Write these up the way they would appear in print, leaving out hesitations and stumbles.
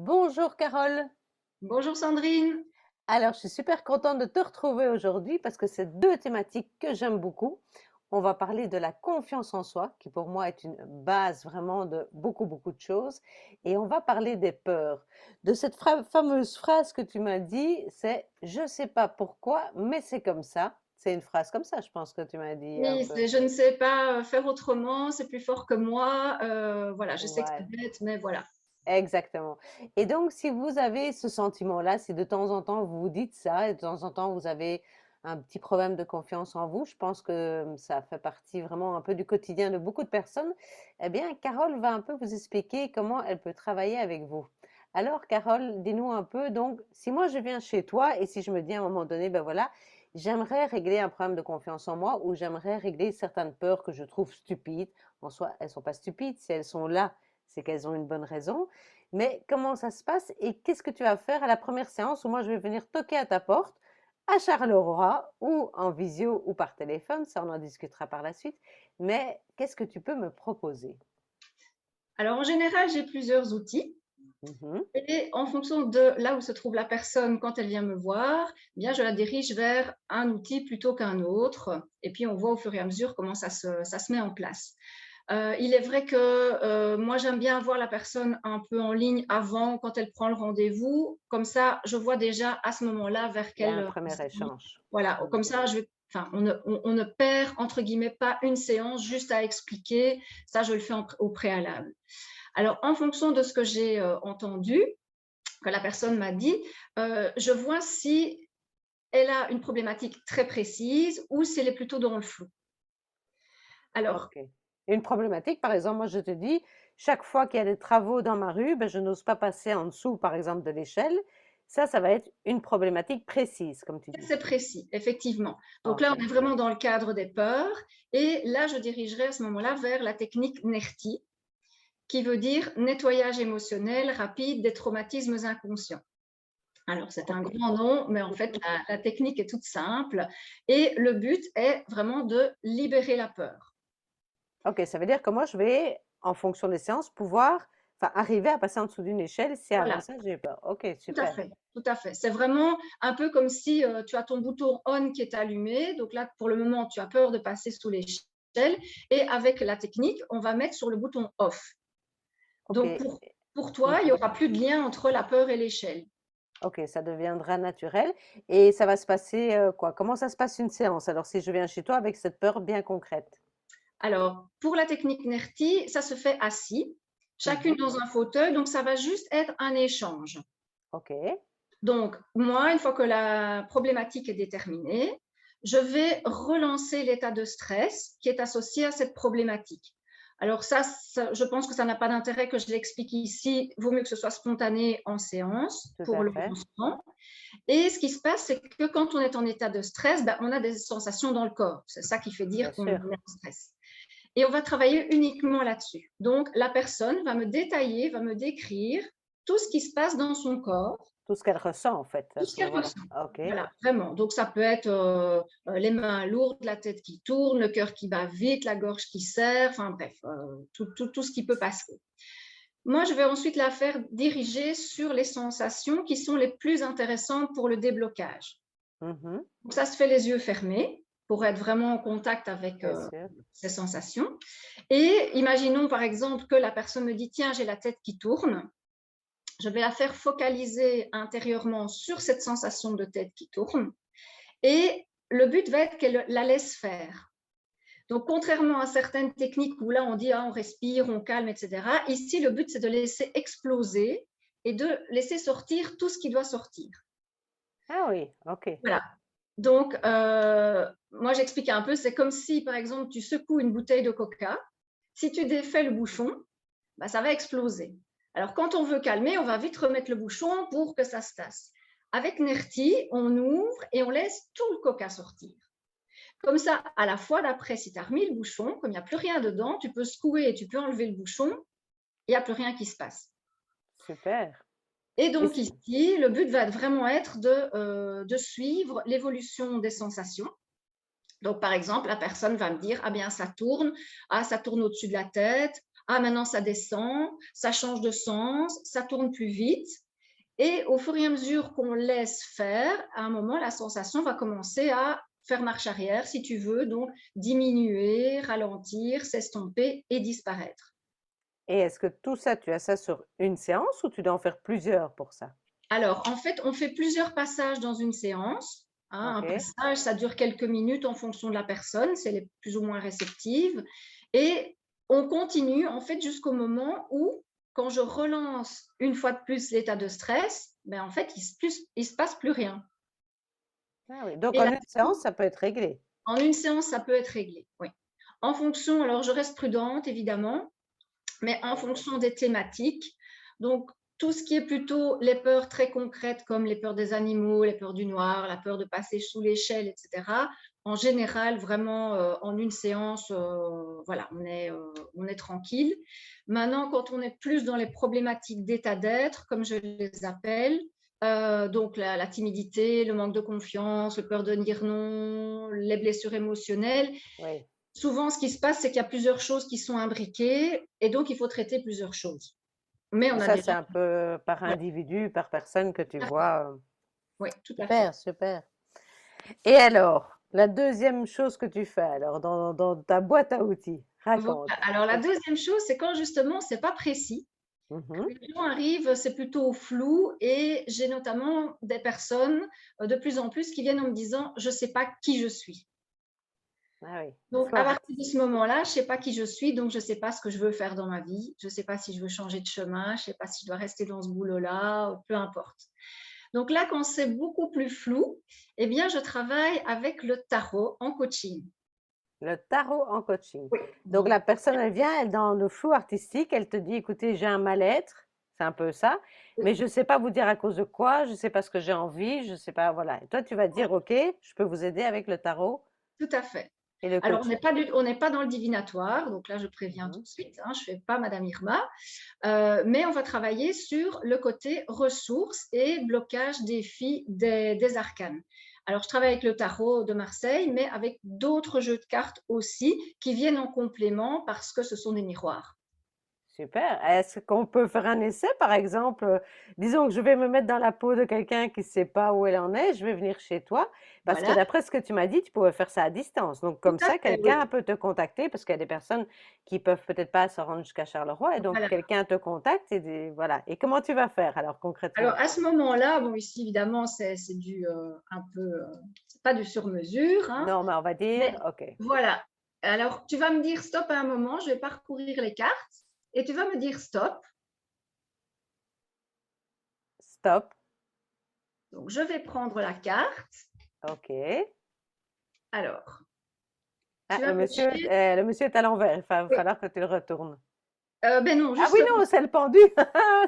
Bonjour Carole. Bonjour Sandrine. Alors, je suis super contente de te retrouver aujourd'hui parce que c'est deux thématiques que j'aime beaucoup. On va parler de la confiance en soi, qui pour moi est une base vraiment de beaucoup, beaucoup de choses. Et on va parler des peurs. De cette fameuse phrase que tu m'as dit, c'est je sais pas pourquoi, mais c'est comme ça. C'est une phrase comme ça, je pense que tu m'as dit un Oui, peu. c'est je ne sais pas faire autrement, c'est plus fort que moi. Voilà, je sais que c'est Ouais. bête, mais voilà. Exactement. Et donc, si vous avez ce sentiment-là, si de temps en temps vous vous dites ça, et de temps en temps vous avez un petit problème de confiance en vous, je pense que ça fait partie vraiment un peu du quotidien de beaucoup de personnes, eh bien, Carole va un peu vous expliquer comment elle peut travailler avec vous. Alors, Carole, dis-nous un peu, donc, si moi je viens chez toi et si je me dis à un moment donné, ben voilà, j'aimerais régler un problème de confiance en moi ou j'aimerais régler certaines peurs que je trouve stupides, en soi, elles sont pas stupides, si elles sont là, c'est qu'elles ont une bonne raison. Mais comment ça se passe et qu'est-ce que tu vas faire à la première séance où moi je vais venir toquer à ta porte à Charleroi ou en visio ou par téléphone, ça on en discutera par la suite. Mais qu'est-ce que tu peux me proposer? Alors en général, j'ai plusieurs outils Mhm. et en fonction de là où se trouve la personne quand elle vient me voir, eh bien je la dirige vers un outil plutôt qu'un autre et puis on voit au fur et à mesure comment ça se met en place. Il est vrai que moi, j'aime bien voir la personne un peu en ligne avant, quand elle prend le rendez-vous. Comme ça, je vois déjà à ce moment-là vers Il y a quelle un premier série. échange. Voilà, Mhm. comme ça, enfin, on ne perd, entre guillemets, pas une séance juste à expliquer. Ça, je le fais au préalable. Alors, en fonction de ce que j'ai entendu, que la personne m'a dit, je vois si elle a une problématique très précise ou si elle est plutôt dans le flou. Alors, Ok. Une problématique, par exemple, moi je te dis, chaque fois qu'il y a des travaux dans ma rue, ben, je n'ose pas passer en dessous, par exemple, de l'échelle. Ça va être une problématique précise, comme tu dis. c'est précis, effectivement. Donc là, on est Ok. vraiment dans le cadre des peurs. Et là, je dirigerai à ce moment-là vers la technique NERTI, qui veut dire nettoyage émotionnel rapide des traumatismes inconscients. Alors, c'est un Ok. grand nom, mais en fait, la technique est toute simple. Et le but est vraiment de libérer la peur. OK, ça veut dire que moi, je vais, en fonction des séances, pouvoir, enfin, arriver à passer en dessous d'une échelle si avant Voilà, ça, j'ai peur. OK, tout à super. fait. Tout à fait. C'est vraiment un peu comme si tu as ton bouton on qui est allumé. Donc là, pour le moment, tu as peur de passer sous l'échelle. Et avec la technique, on va mettre sur le bouton off. Donc, OK. pour toi, il n'y Mhm. aura plus de lien entre la peur et l'échelle. OK, ça deviendra naturel. Et ça va se passer quoi? Comment ça se passe une séance? Alors, si je viens chez toi avec cette peur bien concrète. Alors, pour la technique NERTI, ça se fait assis, chacune Mhm. dans un fauteuil, donc ça va juste être un échange. OK. Donc, moi, une fois que la problématique est déterminée, je vais relancer l'état de stress qui est associé à cette problématique. Alors je pense que ça n'a pas d'intérêt que je l'explique ici. Vaut mieux que ce soit spontané en séance Tout pour à le fait. lancement. Et ce qui se passe, c'est que quand on est en état de stress, ben, on a des sensations dans le corps. C'est ça qui fait Bien dire qu'on est sûr. en stress. Et on va travailler uniquement là-dessus. Donc, la personne va me détailler, va me décrire tout ce qui se passe dans son corps, Tout ce qu'elle ressent, en fait, à tout ce ce qu'elle moment-là. ressent. OK. Voilà, vraiment. Donc, ça peut être les mains lourdes, la tête qui tourne, le cœur qui bat vite, la gorge qui serre, enfin bref, tout ce qui peut passer. Moi, je vais ensuite la faire diriger sur les sensations qui sont les plus intéressantes pour le déblocage. Mhm. Donc, ça se fait les yeux fermés pour être vraiment en contact avec Bien sûr. ces sensations. Et imaginons par exemple que la personne me dit, tiens, j'ai la tête qui tourne. Je vais la faire focaliser intérieurement sur cette sensation de tête qui tourne. Et le but va être qu'elle la laisse faire. Donc, contrairement à certaines techniques où là, on dit, ah, on respire, on calme, etc., ici, le but, c'est de laisser exploser et de laisser sortir tout ce qui doit sortir. Ah oui, OK. Voilà. Donc, moi, j'explique un peu, c'est comme si, par exemple, tu secoues une bouteille de coca. Si tu défais le bouchon, bah, ça va exploser. Alors, quand on veut calmer, on va vite remettre le bouchon pour que ça se tasse. Avec Nerti, on ouvre et on laisse tout le coca sortir. Comme ça, à la fois d'après, si tu as remis le bouchon, comme il n'y a plus rien dedans, tu peux secouer et tu peux enlever le bouchon, il n'y a plus rien qui se passe. Super. Et Et donc ici, le but va vraiment être de suivre l'évolution des sensations. Donc, par exemple, la personne va me dire, ah bien, ça tourne au-dessus de la tête, ah, maintenant ça descend, ça change de sens, ça tourne plus vite. Et au fur et à mesure qu'on laisse faire, à un moment, la sensation va commencer à faire marche arrière, si tu veux, donc diminuer, ralentir, s'estomper et disparaître. Et est-ce que tout ça, tu as ça sur une séance ou tu dois en faire plusieurs pour ça? Alors, en fait, on fait plusieurs passages dans une séance, hein. Un OK. passage, ça dure quelques minutes en fonction de la personne, si elle est plus ou moins réceptive. Et on continue, en fait, jusqu'au moment où, quand je relance une fois de plus l'état de stress, ben, en fait, il se passe plus rien. Ah oui, donc Et en là, une séance, ça peut être réglé. en une séance, ça peut être réglé, oui. En fonction, alors je reste prudente, évidemment, mais en Oui. fonction des thématiques. Donc, tout ce qui est plutôt les peurs très concrètes, comme les peurs des animaux, les peurs du noir, la peur de passer sous l'échelle, etc. En général, vraiment, en une séance, voilà, on est tranquille. Maintenant, quand on est plus dans les problématiques d'état d'être, comme je les appelle, donc la timidité, le manque de confiance, le peur de dire non, les blessures émotionnelles, Oui. souvent, ce qui se passe, c'est qu'il y a plusieurs choses qui sont imbriquées et donc il faut traiter plusieurs choses. Mais on a Ça, déjà… c'est un peu par Ouais, individu, par personne que tu tout à fait. vois. Oui, tout à fait. Super, super. Et alors, la deuxième chose que tu fais, alors, dans ta boîte à outils, Voilà. raconte. Alors, la deuxième chose, c'est quand justement, c'est pas précis. Mhm. Les gens arrivent, c'est plutôt flou et j'ai notamment des personnes de plus en plus qui viennent en me disant, je sais pas qui je suis. Ah oui, Donc, à soit. partir de ce moment-là, je sais pas qui je suis, donc je sais pas ce que je veux faire dans ma vie. Je sais pas si je veux changer de chemin, je sais pas si je dois rester dans ce boulot-là, peu importe. Donc là, quand c'est beaucoup plus flou, eh bien, je travaille avec le tarot en coaching. Le tarot en coaching. Oui. Donc Donc, la personne, elle vient, elle dans le flou artistique, elle te dit, écoutez, j'ai un mal-être, c'est un peu ça, oui, mais je ne sais pas vous dire à cause de quoi, je ne sais pas ce que j'ai envie, je ne sais pas, voilà. Et toi, tu vas dire, voilà, ok, je peux vous aider avec le tarot tout à fait. et le Alors, coaching. on n'est pas dans le divinatoire, donc là, je préviens tout Mhm. de suite, hein, je ne fais pas Madame Irma, mais on va travailler sur le côté ressources et blocage défi des arcanes. Alors, je travaille avec le tarot de Marseille, mais avec d'autres jeux de cartes aussi qui viennent en complément parce que ce sont des miroirs. Super. Est-ce qu'on peut faire un essai, par exemple, disons que je vais me mettre dans la peau de quelqu'un qui ne sait pas où elle en est, je vais venir chez toi, parce que Voilà, d'après ce que tu m'as dit, tu pouvais faire ça à distance. Donc tout comme à ça, fait, oui. quelqu'un peut te contacter, parce qu'il y a des personnes qui peuvent peut-être pas se rendre jusqu'à Charleroi, et donc Voilà. quelqu'un te contacte et voilà. Et comment tu vas faire alors Alors, concrètement? à ce moment-là, bon, ici, évidemment, c'est du un peu, c'est pas du sur-mesure, hein, Non, mais on va mais dire, ok, voilà. Alors, tu vas me dire stop à un moment, je vais parcourir les cartes et tu vas me dire stop. stop, Donc, je vais prendre la carte. ok. Alors, Ah, tu vas piocher. le monsieur est à l'envers, il va Oui. falloir que tu le retournes. Ben non, Ah oui, justement, non, c'est le pendu,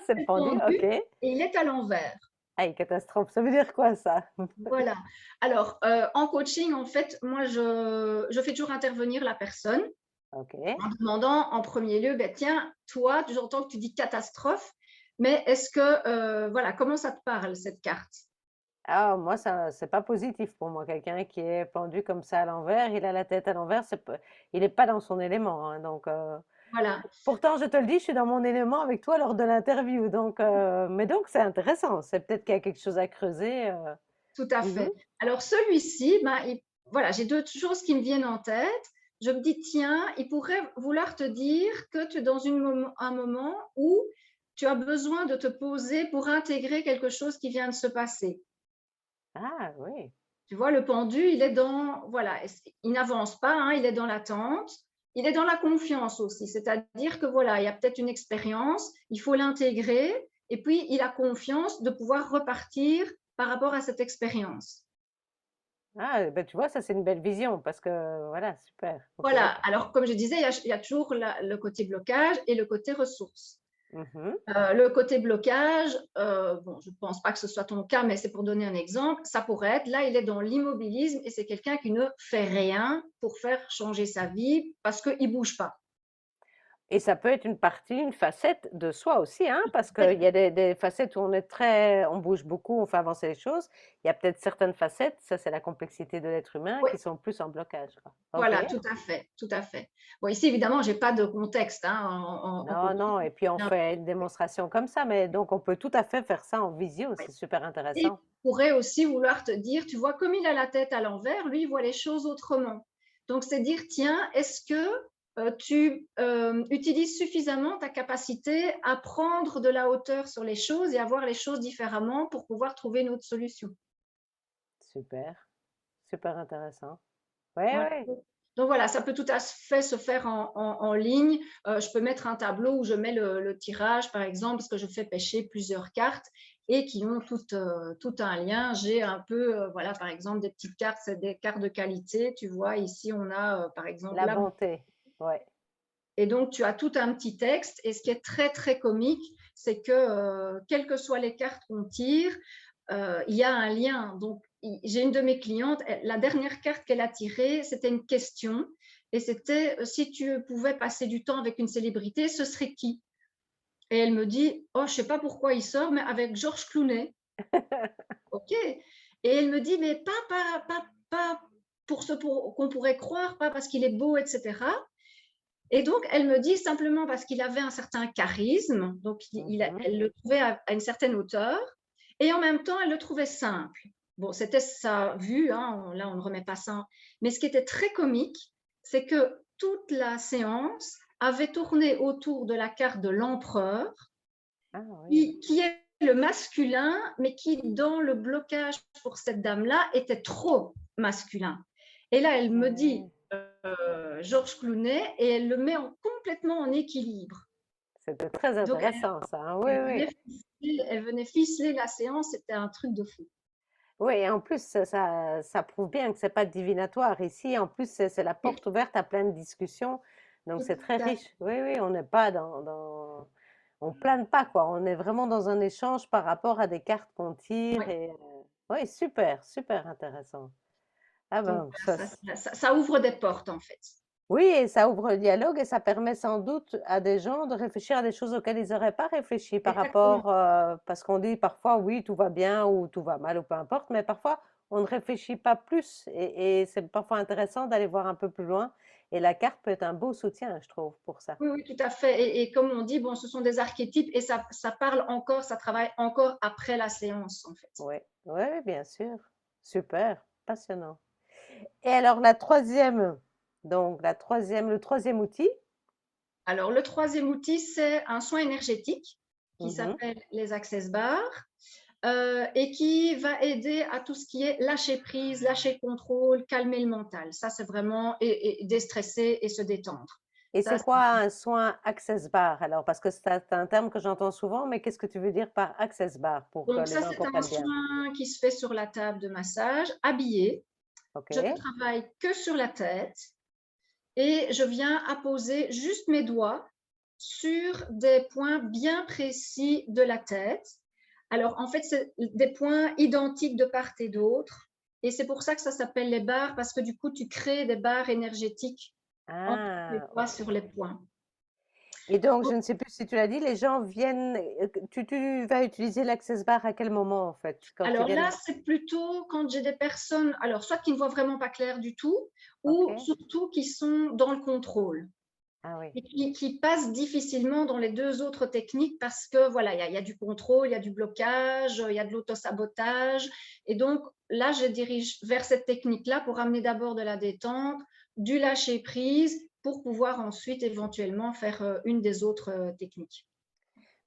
c'est le c'est pendu, tendu ok. et il est à l'envers. Aïe, catastrophe, ça veut dire quoi ça? Voilà. Alors, en coaching, en fait, moi, je fais toujours intervenir la personne Ok. en demandant en premier lieu, ben, tiens, toi, j'entends que tu dis catastrophe, mais est-ce que, voilà, comment ça te parle, cette carte? Ah, moi, ça, c'est pas positif pour moi. Quelqu'un qui est pendu comme ça à l'envers, il a la tête à l'envers, il n'est pas dans son élément, hein. Donc, Voilà, pourtant, je te le dis, je suis dans mon élément avec toi lors de l'interview. Donc, mais donc, c'est intéressant. C'est peut-être qu'il y a quelque chose à creuser. tout à Mhm. fait. Alors, celui-ci, ben, voilà, j'ai deux choses qui me viennent en tête. Je me dis, tiens, il pourrait vouloir te dire que tu es dans un moment où tu as besoin de te poser pour intégrer quelque chose qui vient de se passer. Ah, oui. Tu vois, le pendu, il est dans, voilà, il n'avance pas, hein, il est dans l'attente, il est dans la confiance aussi, c'est-à-dire que voilà, il y a peut-être une expérience, il faut l'intégrer, et puis il a confiance de pouvoir repartir par rapport à cette expérience. Ah, ben, tu vois, ça, c'est une belle vision parce que, voilà, super. Ok. Voilà, alors comme je disais, il y a toujours le côté blocage et le côté ressources. Mhm. Le côté blocage, bon, je ne pense pas que ce soit ton cas, mais c'est pour donner un exemple, ça pourrait être, là, il est dans l'immobilisme et c'est quelqu'un qui ne fait rien pour faire changer sa vie parce qu'il ne bouge pas. Et ça peut être une partie, une facette de soi aussi, hein, parce Ouais, qu'il y a des facettes où on bouge beaucoup, on fait avancer les choses. Il y a peut-être certaines facettes, ça c'est la complexité de l'être humain, ouais, qui sont plus en blocage, quoi. Ok. voilà, tout à fait, tout à fait. Bon, ici, évidemment, j'ai pas de contexte, hein, en Non, copie. non, et puis on fait une démonstration comme ça, mais donc on peut tout à fait faire ça en visio, Ouais. c'est super Et il intéressant. pourrait aussi vouloir te dire, tu vois, comme il a la tête à l'envers, lui, il voit les choses autrement. Donc, c'est dire, tiens, est-ce que tu utilises suffisamment ta capacité à prendre de la hauteur sur les choses et à voir les choses différemment pour pouvoir trouver une autre solution. Super, super intéressant. Ouais, Ouais. ouais, Donc voilà, ça peut tout à fait se faire en ligne. Je peux mettre un tableau où je mets le tirage, par exemple, parce que je fais pêcher plusieurs cartes et qui ont tout un lien. J'ai un peu, voilà, par exemple, des petites cartes, c'est des cartes de qualité. Tu vois, ici, on a, par exemple, la la... bonté. Ouais. Et donc, tu as tout un petit texte. Et ce qui est très, très comique, c'est que, quelles que soient les cartes qu'on tire, il y a un lien. Donc, j'ai une de mes clientes, la dernière carte qu'elle a tirée, c'était une question. Et c'était si tu pouvais passer du temps avec une célébrité, ce serait qui? Et elle me dit, oh, je ne sais pas pourquoi il sort, mais avec Georges Clooney. OK. Et elle me dit, mais pas pour ce qu'on pourrait croire, pas parce qu'il est beau, etc. Et donc, elle me dit simplement parce qu'il avait un certain charisme, donc Mhm. elle le trouvait à une certaine hauteur, et en même temps, elle le trouvait simple. Bon, c'était sa vue, hein, là, on ne remet pas ça. Mais ce qui était très comique, c'est que toute la séance avait tourné autour de la carte de l'empereur, Ah oui. qui est le masculin, mais qui, dans le blocage pour cette dame-là, était trop masculin. Et là, elle me dit, Ouais. Georges Clooney, et elle le met complètement en équilibre. C'était très Donc, intéressant ça, hein. Oui, oui. elle venait ficeler la séance, c'était un truc de fou. Oui, et en plus, ça prouve bien que c'est pas divinatoire. Ici, en plus, c'est la Oui, porte ouverte à plein de discussions. Donc, tout c'est très à riche. Oui, oui, on n'est pas on plane pas, quoi. On est vraiment dans un échange par rapport à des cartes qu'on tire. fait. Et, oui, super, super intéressant. Ah Donc, ben, ça ouvre des portes, en fait. oui, et ça ouvre le dialogue et ça permet sans doute à des gens de réfléchir à des choses auxquelles ils n'auraient pas réfléchi par Exactement. rapport, parce qu'on dit parfois oui, tout va bien ou tout va mal ou peu importe, mais parfois on ne réfléchit pas plus et c'est parfois intéressant d'aller voir un peu plus loin. Et la carte peut être un beau soutien, je trouve, pour ça. Oui, oui, tout à fait. Et comme on dit, bon, ce sont des archétypes et ça parle encore, ça travaille encore après la séance, en fait. Oui, oui, bien sûr. Super, passionnant. Et alors la troisième, donc le troisième outil. Alors, le troisième outil, c'est un soin énergétique qui Mhm. s'appelle les Access Bars et qui va aider à tout ce qui est lâcher prise, lâcher contrôle, calmer le mental. Ça, c'est vraiment et déstresser et se détendre. Et Ça, c'est quoi un soin access bar alors? Parce que c'est un terme que j'entends souvent, mais qu'est-ce que tu veux dire par access bar pour que donc, les ça, gens c'est un comprennent bien? soin qui se fait sur la table de massage, habillé. Ok. Je ne travaille que sur la tête et je viens apposer juste mes doigts sur des points bien précis de la tête. Alors, en fait, c'est des points identiques de part et d'autre. Et c'est pour ça que ça s'appelle les barres, parce que du coup, tu crées des barres énergétiques entre les Ah, doigts ok. sur les points. Et donc, je ne sais plus si tu l'as dit, les gens viennent. Tu vas utiliser l'access bar à quel moment en fait? Quand ils Alors là, viennent. c'est plutôt quand j'ai des personnes, alors soit qui ne voient vraiment pas clair du tout, ou Ok. surtout qui sont dans le contrôle. Ah oui. Et qui passe difficilement dans les deux autres techniques parce que voilà, il y a du contrôle, il y a du blocage, il y a de l'autosabotage. Et donc là, je dirige vers cette technique-là pour amener d'abord de la détente, du lâcher prise pour pouvoir ensuite éventuellement faire une des autres techniques.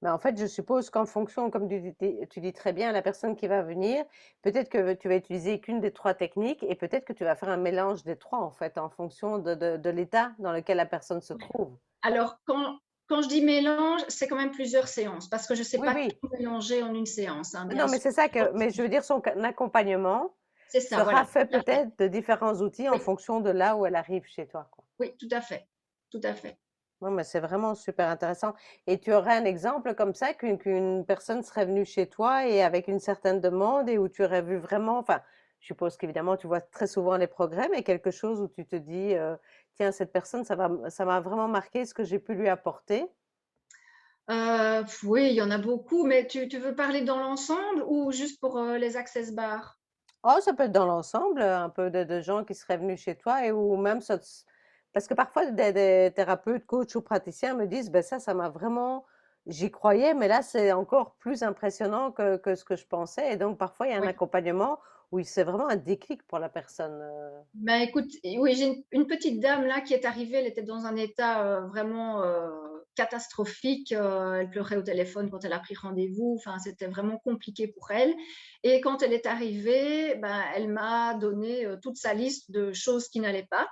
Mais en fait, je suppose qu'en fonction, comme tu dis très bien, la personne qui va venir, peut-être que tu vas utiliser qu'une des trois techniques et peut-être que tu vas faire un mélange des trois en fait, en fonction de l'état dans lequel la personne se trouve. Alors, quand je dis mélange, c'est quand même plusieurs séances parce que je ne sais Oui, pas oui. tout mélanger en une séance, hein, bien Non, mais sûr. c'est ça que, mais je veux dire, son accompagnement C'est ça, sera voilà. fait Tout à fait. peut-être de différents outils en Oui, fonction de là où elle arrive chez toi, quoi. oui, tout à fait. Tout à fait. Non, mais c'est vraiment super intéressant. Et tu aurais un exemple comme ça qu'une personne serait venue chez toi et avec une certaine demande et où tu aurais vu vraiment, enfin, je suppose qu'évidemment tu vois très souvent les progrès, mais quelque chose où tu te dis, tiens, cette personne, ça m'a vraiment marqué ce que j'ai pu lui apporter. Oui, il y en a beaucoup, mais tu veux parler dans l'ensemble ou juste pour, les access bars? Oh, ça peut être dans l'ensemble, un peu de gens qui seraient venus chez toi et ou même parce que parfois des thérapeutes, coachs ou praticiens me disent, ben ça m'a vraiment, j'y croyais, mais là c'est encore plus impressionnant que ce que je pensais. Et donc parfois il y a un Oui. accompagnement où c'est vraiment un déclic pour la personne. Ben, écoute, oui, j'ai une petite dame là qui est arrivée, elle était dans un état, vraiment, catastrophique, elle pleurait au téléphone quand elle a pris rendez-vous, enfin, c'était vraiment compliqué pour elle et quand elle est arrivée, ben, elle m'a donné, toute sa liste de choses qui n'allaient pas.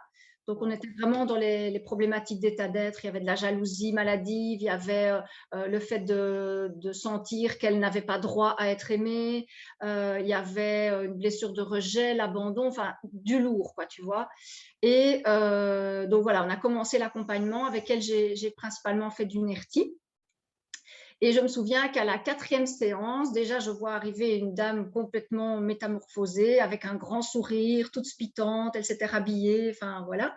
Donc on était vraiment dans les problématiques d'état d'être. Il y avait de la jalousie maladive, il y avait, le fait de sentir qu'elle n'avait pas droit à être aimée, il y avait une blessure de rejet, l'abandon, enfin du lourd, quoi, tu vois. Et donc voilà, on a commencé l'accompagnement avec elle. J'ai principalement fait du NERTI. Et je me souviens qu'à la 4e séance, déjà, je vois arriver une dame complètement métamorphosée, avec un grand sourire, toute spitante, elle s'était rhabillée, enfin voilà.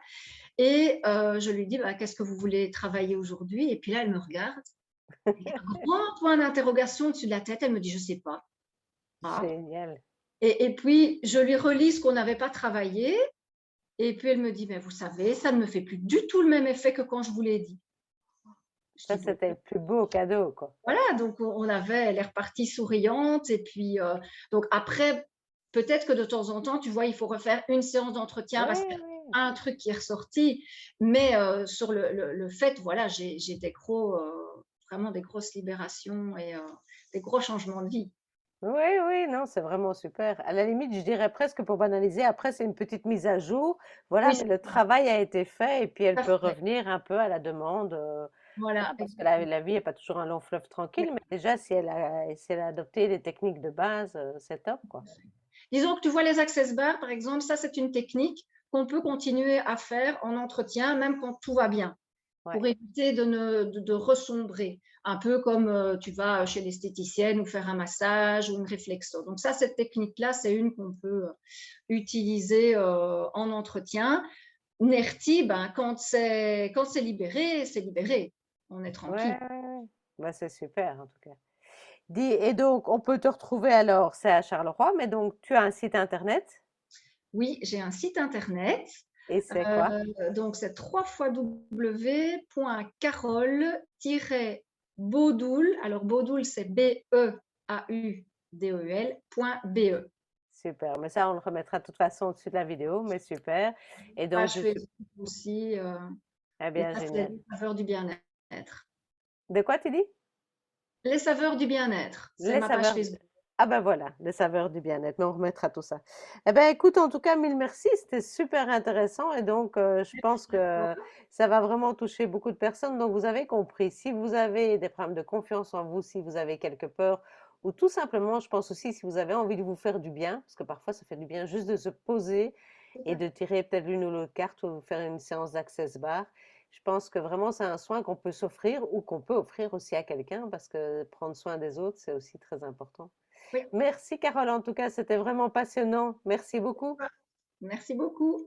Et je lui dis, bah, qu'est-ce que vous voulez travailler aujourd'hui? Et puis là, elle me regarde, avec un grand point d'interrogation au-dessus de la tête, elle me dit, je ne sais pas. Ah. Génial. Et puis, je lui relis ce qu'on n'avait pas travaillé. Et puis, elle me dit, mais vous savez, ça ne me fait plus du tout le même effet que quand je vous l'ai dit. Je Ça dis, bon, c'était le plus beau cadeau, quoi. voilà, donc elle est repartie souriante. Et puis, donc après, peut-être que de temps en temps, tu vois, il faut refaire une séance d'entretien Oui, parce qu'il y oui. a un truc qui est ressorti. Mais sur le fait, voilà, j'ai vraiment des grosses libérations et des gros changements de vie. Oui, oui, non, c'est vraiment super. À la limite, je dirais presque pour banaliser, après, c'est une petite mise à jour. Voilà, Oui, mais c'est le ça, travail a été fait et puis tout elle à peut fait. revenir un peu à la demande. Voilà, Voilà, parce que exactement. la vie n'est pas toujours un long fleuve Oui. tranquille, mais déjà, si elle a adopté les techniques de base, c'est top, quoi. Disons que tu vois les access bars, par exemple, ça c'est une technique qu'on peut continuer à faire en entretien, même quand tout va bien, Ouais. pour éviter de ressombrer. Un peu comme tu vas chez l'esthéticienne ou faire un massage ou une réflexo. Donc ça, cette technique-là, c'est une qu'on peut utiliser en entretien. NERTI, ben, quand c'est libéré, c'est libéré. On est Ouais, tranquille. ouais, ouais. Bah, c'est super, en tout cas. Dis, et donc, on peut te retrouver alors, c'est à Charleroi, mais donc, tu as un site internet, Oui, j'ai un site internet. et c'est quoi? Donc, c'est www.carole-baudoul. Alors, Baudoul, c'est Beuaudel.be. Super, mais ça, on le remettra de toute façon au-dessus de la vidéo, mais super. Et donc, Page Facebook aussi. eh Et bien, ça, c'est génial. les saveurs du bien-être. De quoi tu dis? Les saveurs du bien-être, c'est Les ma page saveurs. Facebook. Ah ben voilà, les saveurs du bien-être. Mais on remettra tout ça. Eh ben écoute, en tout cas, mille merci. C'était super intéressant et donc je pense Merci à toi. que ça va vraiment toucher beaucoup de personnes. Donc vous avez compris, si vous avez des problèmes de confiance en vous, si vous avez quelque peur ou tout simplement, je pense aussi si vous avez envie de vous faire du bien, parce que parfois ça fait du bien juste de se poser et de tirer peut-être l'une ou l'autre carte ou faire une séance d'access bar. Je pense que vraiment c'est un soin qu'on peut s'offrir ou qu'on peut offrir aussi à quelqu'un parce que prendre soin des autres, c'est aussi très important. Oui, Merci Carole, en tout cas, c'était vraiment passionnant. Merci beaucoup. merci beaucoup.